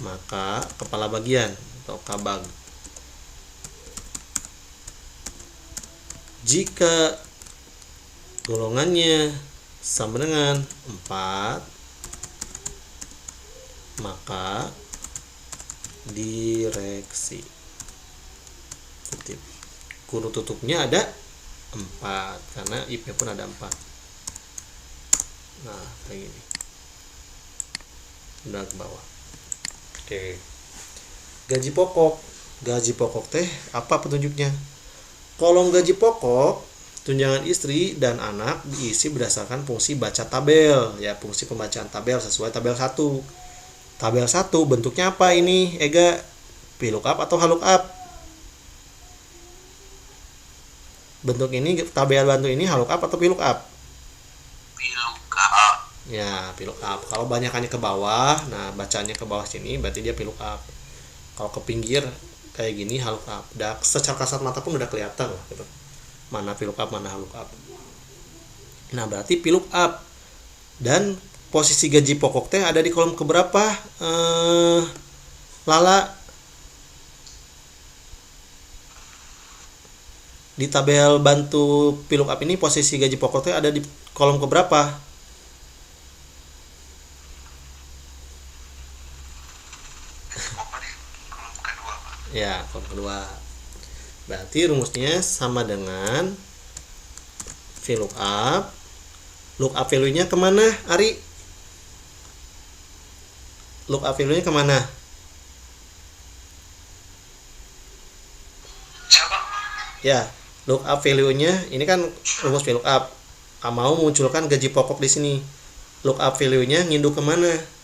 maka kepala bagian atau kabag. Jika golongannya sama dengan 4, maka direksi. Kutip. Kurung tutupnya ada 4 karena if-nya pun ada 4. Nah, kayak gini. Udah ke bawah. Oke. Gaji pokok. Gaji pokok teh apa petunjuknya? Kolom gaji pokok, tunjangan istri dan anak diisi berdasarkan fungsi baca tabel, ya, fungsi pembacaan tabel sesuai tabel 1. Tabel 1 bentuknya apa ini, Ega? VLOOKUP atau HLOOKUP? Bentuk ini tabel bantu ini HLOOKUP atau VLOOKUP? VLOOKUP. Ya, VLOOKUP. Kalau banyakannya ke bawah, nah bacanya ke bawah sini berarti dia VLOOKUP. Kalau ke pinggir kayak gini HLOOKUP. Secara kasat mata pun udah kelihatan lah gitu. Mana VLOOKUP, mana HLOOKUP. Nah, berarti VLOOKUP. Dan posisi gaji pokok teh ada di kolom keberapa? Lala? Di tabel bantu VLOOKUP ini posisi gaji pokok teh ada di kolom keberapa? Ya, kolom kedua. Berarti rumusnya sama dengan VLOOKUP. Lookup value-nya kemana, Ari? Lookup value-nya kemana? Siapa? Ya, lookup value-nya ini kan rumus VLOOKUP. Mau munculkan gaji pokok di sini. Lookup value-nya nginduk kemana?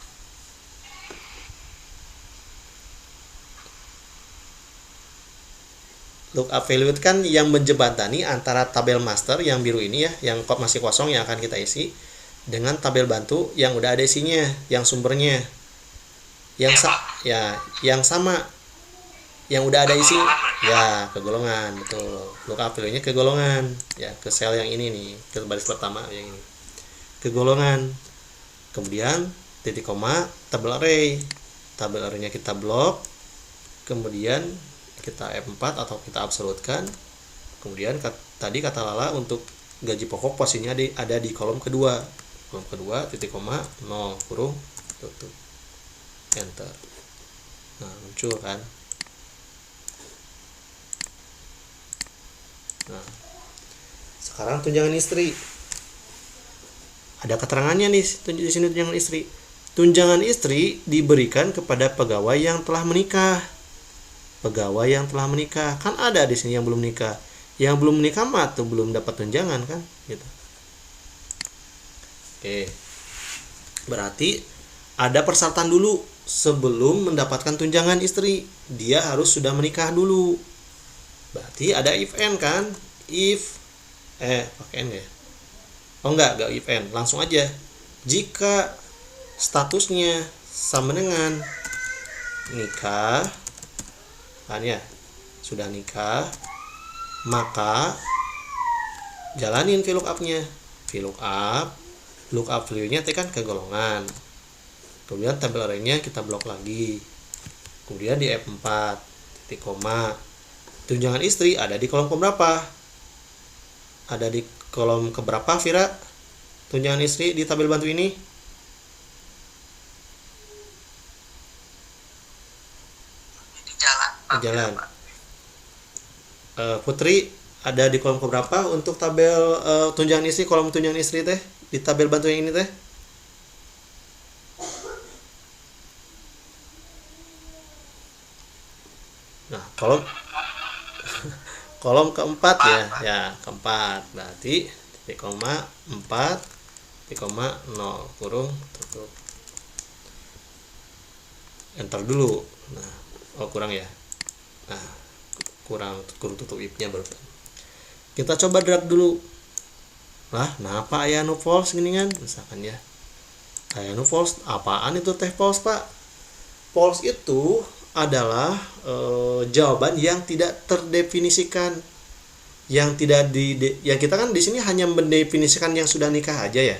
Lookup value itu kan yang menjembatani antara tabel master yang biru ini ya, yang masih kosong yang akan kita isi, dengan tabel bantu yang udah ada isinya, yang sumbernya, yang yang sama, yang udah ada isi, ya ke golongan, betul. Lookup value-nya ke golongan, ya ke sel yang ini nih, ke baris pertama yang ini, ke golongan. Kemudian titik koma, tabel array-nya kita blok, kemudian kita F4 atau kita absolutkan. Kemudian tadi kata Lala untuk gaji pokok posisinya ada di kolom kedua. Kolom kedua titik koma 0 kurung tutup. Enter. Nah, muncul kan. Nah, sekarang tunjangan istri. Ada keterangannya nih di sini tunjangan istri. Tunjangan istri diberikan kepada pegawai yang telah menikah. Pegawai yang telah menikah, kan ada di sini yang belum menikah. Yang belum menikah mah tuh belum dapat tunjangan kan, gitu. Oke. Berarti ada persyaratan dulu sebelum mendapatkan tunjangan istri. Dia harus sudah menikah dulu. Berarti ada if and kan? If pakai n ya? Oh enggak if and, langsung aja. Jika statusnya sama dengan nikah, kan ya, sudah nikah, maka jalanin VLOOKUP-nya. VLOOKUP, lookup value-nya kan ke golongan. Kemudian tabel array-nya kita blok lagi. Kemudian di F4 titik koma. Tunjangan istri ada di kolom keberapa? Ada di kolom keberapa, Vira? Tunjangan istri di tabel bantu ini? jalan. Putri ada di kolom keberapa untuk tabel tunjangan istri, kolom tunjangan istri teh di tabel bantu yang ini teh? Nah, kolom keempat ya, ya keempat. Berarti titik koma 4 titik koma 0 kurung tutup. Enter dulu. Nah, kurang ya. Nah, kurang tutup if-nya baru. Kita coba drag dulu. Lah, kenapa aya nu false gini kan? Misalkan ya. Aya nu false, apaan itu teh false, Pak? False itu adalah jawaban yang tidak terdefinisikan. Yang kita kan di sini hanya mendefinisikan yang sudah nikah aja ya.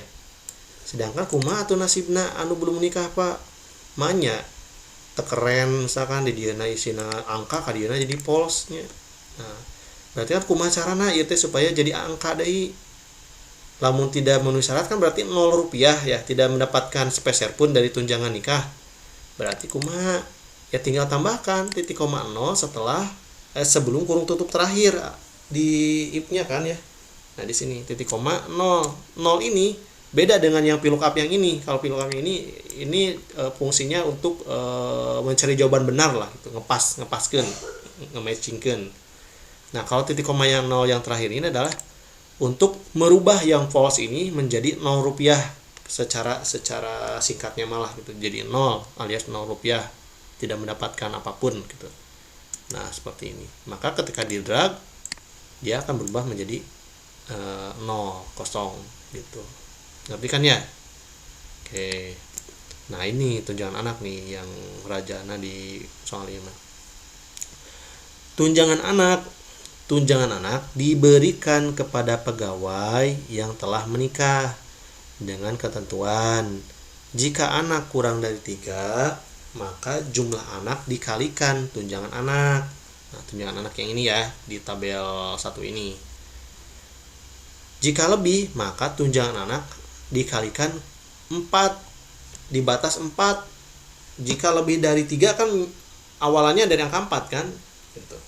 Sedangkan kumaha atuh nasibna anu belum nikah, Pak? Manya tekeren misalkan di dieuna isina angka ka dieuna jadi false nya. Nah, berarti kan kumaha carana ieu teh supaya jadi angka deui. Lamun tidak memenuhi syarat kan berarti 0 rupiah ya, tidak mendapatkan sepeser pun dari tunjangan nikah. Berarti kumaha? Ya tinggal tambahkan titik koma 0 setelah sebelum kurung tutup terakhir di if-nya kan ya. Nah, di sini titik koma 0. 0 ini beda dengan yang VLOOKUP yang ini. Kalau VLOOKUP ini fungsinya untuk mencari jawaban benar lah, gitu. Ngepaskeun, nge-matchingkeun. Nah, kalau titik koma yang 0 yang terakhir ini adalah untuk merubah yang false ini menjadi 0 rupiah secara singkatnya malah gitu. Jadi 0 alias 0 rupiah, tidak mendapatkan apapun gitu. Nah, seperti ini. Maka ketika di drag dia akan berubah menjadi 0 kosong gitu. Ngerti kan ya? Oke. Nah, ini tunjangan anak nih yang rajana di soal 5. Tunjangan anak diberikan kepada pegawai yang telah menikah dengan ketentuan jika anak kurang dari 3, maka jumlah anak dikalikan tunjangan anak. Nah, tunjangan anak yang ini ya di tabel 1 ini. Jika lebih, maka tunjangan anak dikalikan 4 di batas 4. Jika lebih dari 3 kan awalannya dari angka 4 kan gitu.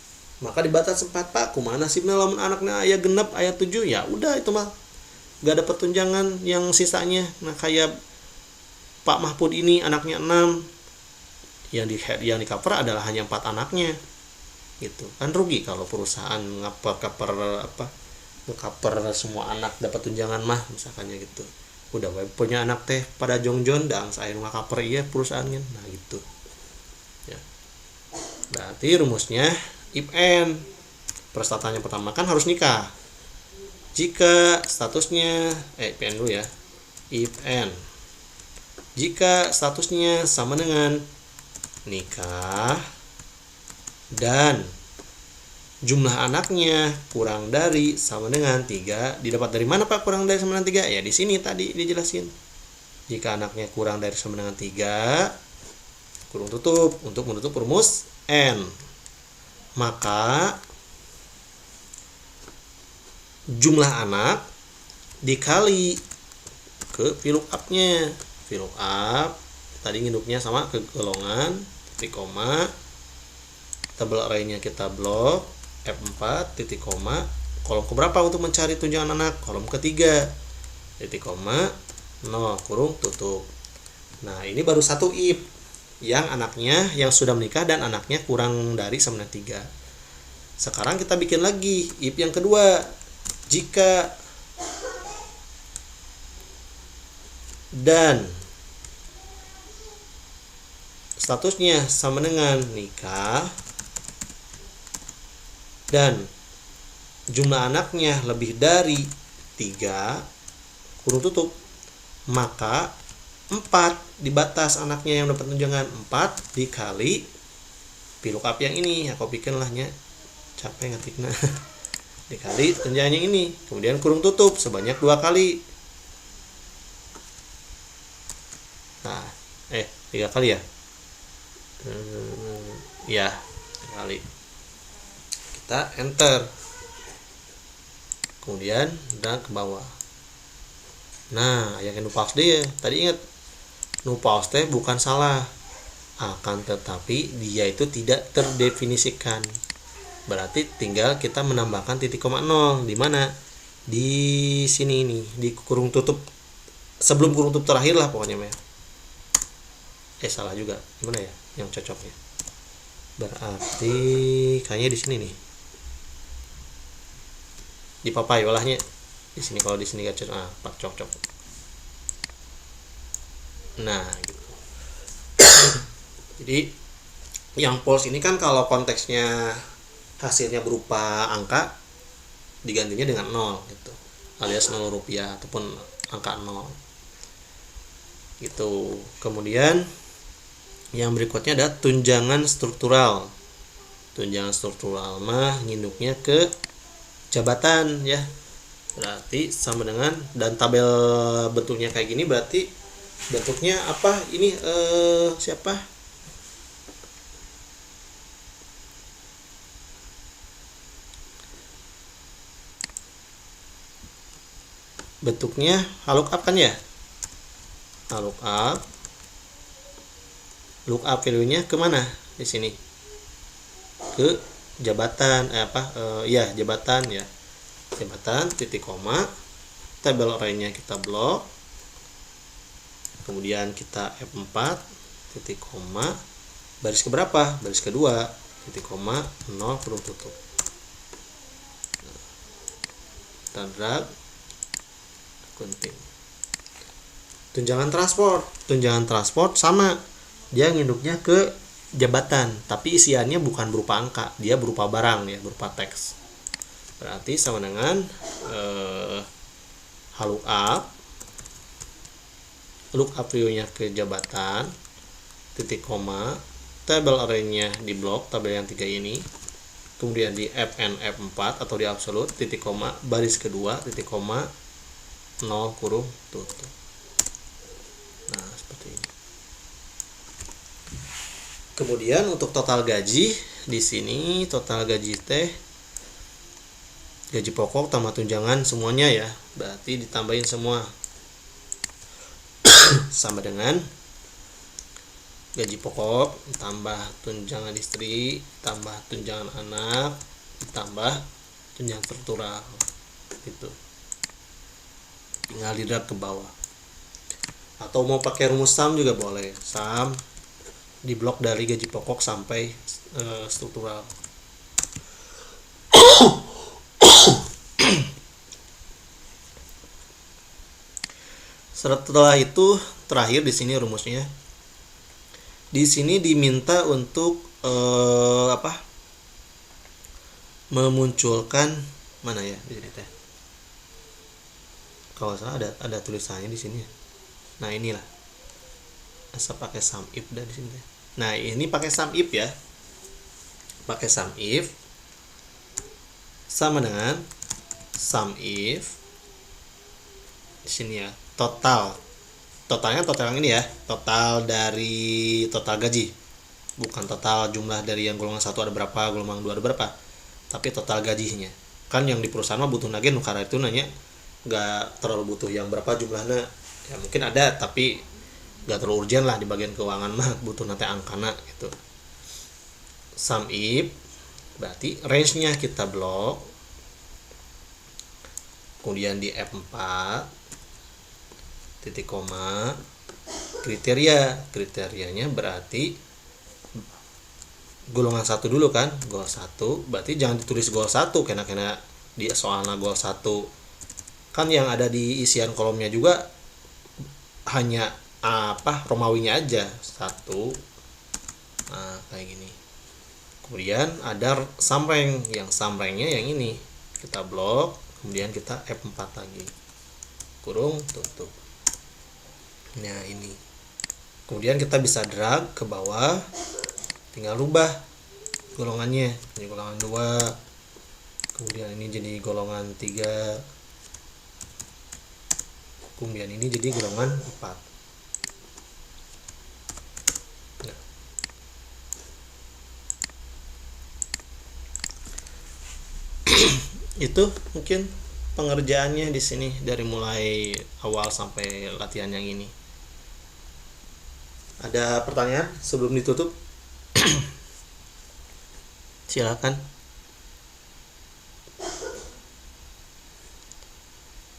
Maka di batas 4, Pak, kumaha nasibna lamun anaknya aya genep aya 7, ya udah itu mah gak dapat tunjangan yang sisanya. Nah, kayak Pak Mahfud ini anaknya 6, yang di cover adalah hanya 4 anaknya gitu kan, rugi kalau perusahaan nge-cover semua anak dapat tunjangan mah misalkannya gitu. Udah punya anak teh pada jongjon dang saya nge-cover iya perusahaannya. Nah, gitu ya. Berarti rumusnya if and persyaratannya pertama kan harus nikah. Jika statusnya if and dulu ya. If and jika statusnya sama dengan nikah dan jumlah anaknya kurang dari sama dengan 3, didapat dari mana Pak kurang dari sama dengan 3? Ya di sini tadi dijelasin. Jika anaknya kurang dari sama dengan 3, kurung tutup untuk menutup rumus N. Maka jumlah anak dikali ke VLOOKUP-nya. VLOOKUP tadi nginduknya sama ke golongan titik koma, tabel array-nya kita blok F4 titik koma, kolom keberapa untuk mencari tunjangan anak? Kolom ketiga, titik koma 0 kurung tutup. Nah, ini baru satu if yang anaknya yang sudah menikah dan anaknya kurang dari sama dengan 3. Sekarang kita bikin lagi if yang kedua. Jika dan statusnya sama dengan nikah dan jumlah anaknya lebih dari 3, kurung tutup, maka 4 di batas anaknya yang dapat tunjangan 4 dikali VLOOKUP yang ini. Aku bikin lahnya capek ngetiknya dikali tunjangan yang ini, kemudian kurung tutup sebanyak 2 kali. Nah, 3 kali ya. Ya, 3 kali. Kita enter. Kemudian drag ke bawah. Nah, yang nu pause deh. Tadi ingat nu pause teh bukan salah. akan tetapi dia itu tidak terdefinisikan. Berarti tinggal kita menambahkan titik koma nol di mana? Di sini ini, di kurung tutup sebelum kurung tutup terakhir lah pokoknya ya. Salah juga. Gimana ya yang cocoknya? Berarti kayaknya di sini nih. Di papai olahnya di sini, kalau di sini gak cocok. Nah, gitu. Jadi yang false ini kan kalau konteksnya hasilnya berupa angka, digantinya dengan 0 gitu, alias 0 rupiah ataupun angka 0 gitu. Kemudian yang berikutnya ada tunjangan struktural. Tunjangan struktural mah nginduknya ke jabatan ya, berarti sama dengan, dan tabel bentuknya kayak gini berarti bentuknya apa ini, siapa bentuknya lookup kan ya, lookup value-nya kemana di sini, ke jabatan jabatan ya, jabatan titik koma, tabel array-nya kita blok, kemudian kita F4 titik koma, baris keberapa, baris kedua, titik koma 0 kurung tutup. Kita drag gunting. Tunjangan transport sama, dia nginduknya ke jabatan tapi isiannya bukan berupa angka, dia berupa barang ya, berupa teks. Berarti sama dengan lookup view-nya ke jabatan titik koma, tabel array-nya di blok tabel yang 3 ini, kemudian di fn F4 atau di absolute titik koma, baris kedua titik koma 0 kurung tutup. Nah, seperti ini. Kemudian untuk total gaji di sini, total gaji teh gaji pokok tambah tunjangan semuanya ya, berarti ditambahin semua sama dengan gaji pokok tambah tunjangan istri tambah tunjangan anak tambah tunjangan struktural gitu. Tinggal di drag ke bawah, atau mau pakai rumus sum juga boleh, sum di blok dari gaji pokok sampai struktural. Setelah itu terakhir di sini rumusnya, di sini diminta untuk memunculkan mana ya di sini teh, kalau salah ada tulisannya di sini. Nah inilah, asal pakai sum if dah di sini. Nah ini pakai sum if ya, pakai sum if sama dengan sum if di sini ya, totalnya total yang ini ya, total dari total gaji, bukan total jumlah dari yang golongan 1 ada berapa, golongan 2 ada berapa, tapi total gajinya. Kan yang di perusahaan mah butuh nage karena itu nanya nggak terlalu butuh yang berapa jumlahnya ya, mungkin ada tapi nggak terlalu urgent lah di bagian keuangan mah, butuh nanti angkana gitu. Sum if berarti range-nya kita blok, kemudian di F4 titik koma, kriterianya berarti golongan 1 dulu kan, goal 1 berarti jangan ditulis goal 1 kena di soalnya goal 1 kan, yang ada di isian kolomnya juga hanya Romawinya aja 1. Nah kayak gini. Kemudian ada sumrank, yang sumranknya yang ini kita blok, kemudian kita F4 lagi kurung tutup. Nah ini, kemudian kita bisa drag ke bawah, tinggal rubah golongannya jadi golongan 2, kemudian ini jadi golongan 3, kemudian ini jadi golongan 4. Nah. Itu mungkin pengerjaannya di sini dari mulai awal sampai latihan yang ini. Ada pertanyaan sebelum ditutup? Silakan.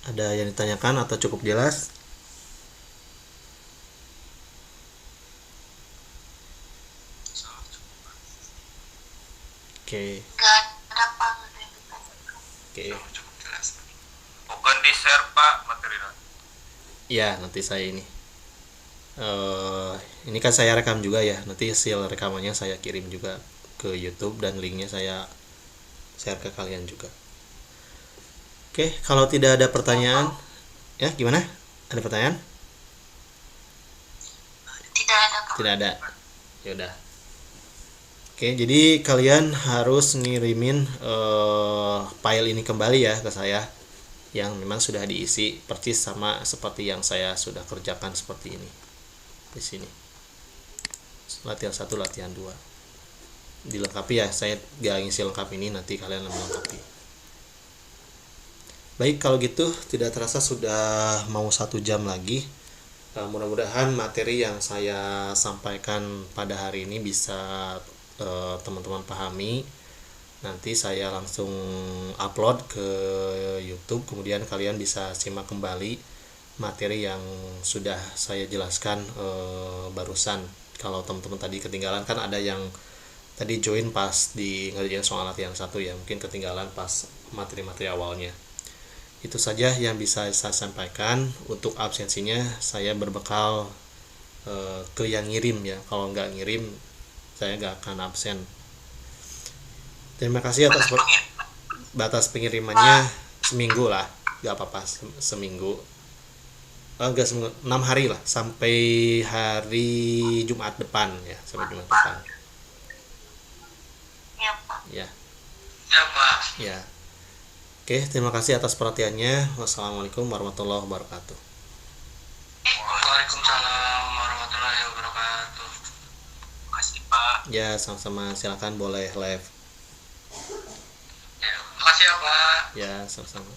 Ada yang ditanyakan atau cukup jelas? Oke. Nggak ada Pak, nggak ada yang ditanyakan. Oke. Cukup jelas. Bukan di share Pak materinya. Ya, nanti saya ini kan saya rekam juga ya. Nanti hasil rekamannya saya kirim juga ke YouTube dan linknya saya share ke kalian juga. Oke, kalau tidak ada pertanyaan, ya gimana? Ada pertanyaan? Tidak ada Pak. Tidak ada. Ya udah. Oke, jadi kalian harus ngirimin file ini kembali ya ke saya yang memang sudah diisi persis sama seperti yang saya sudah kerjakan seperti ini di sini. Latihan 1, latihan 2. Dilengkapi ya, saya gak ngisi lengkap ini, nanti kalian melengkapi. Baik, kalau gitu tidak terasa sudah mau 1 jam lagi. Mudah-mudahan materi yang saya sampaikan pada hari ini bisa teman-teman pahami. Nanti saya langsung upload ke YouTube, kemudian kalian bisa simak kembali materi yang sudah saya jelaskan barusan. Kalau teman-teman tadi ketinggalan, kan ada yang tadi join pas di ngerjain soal latihan 1 ya, mungkin ketinggalan pas materi-materi awalnya. Itu saja yang bisa saya sampaikan. Untuk absensinya saya berbekal ke yang ngirim ya. Kalau nggak ngirim saya nggak akan absen. Terima kasih atas batas pengirimannya seminggu lah, nggak apa-apa, seminggu. Enggak seminggu, 6 hari lah, sampai hari Jumat depan ya, sampai Jumat depan. Ya Pak. Ya, Ya Pak. ya. Oke, terima kasih atas perhatiannya. Wassalamualaikum warahmatullahi wabarakatuh. Waalaikumsalam warahmatullahi wabarakatuh. Makasih Pak. Ya, sama-sama, silakan boleh live. Ya, makasih ya Pak. Ya, sama-sama.